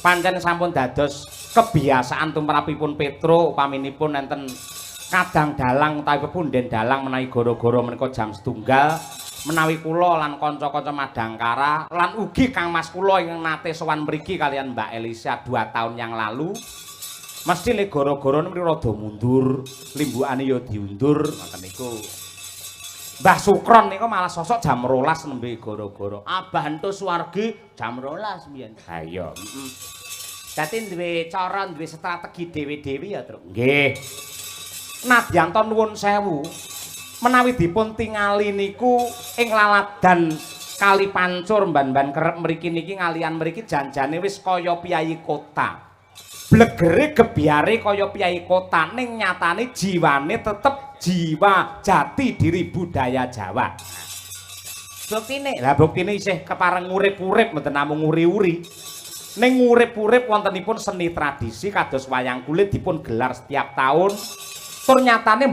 pancen sampun dados kebiasaan tumrapipun Petro upaminipun enten kadang dalang utawi pepunden dalang menawi goro-goro menika jam setunggal menawi kula lan kanca-kanca Madangkara lan ugi Kang Mas kula ingkang nate sowan mriki kalian Mbak Elisa 2 tahun yang lalu mesti le goro-goro niku rada mundur limbukane ya diundur ngoten niku Mbah Sukron niku malah sosok jam 12 nembe goro-goro Abah Entus Suwargi jam 12 mbiyen ha iya dadi duwe cara duwe strategi dhewe-dhewe ya Truk nggih nadyanto nuwun sewu menawi dipun tingali niku ing laladan Kali Pancur mban-mban kerep mriki niki ngalian mriki janjane wis kaya piyayi kota. Blegere gebyare kaya piyayi kota ning nyatane jiwane tetep jiwa jati diri budaya Jawa. Buktine isih kepareng urip-urip mboten namung uri-uri. Ning urip-urip wontenipun seni tradisi kados wayang kulit dipun gelar setiap tahun. Tur nyatane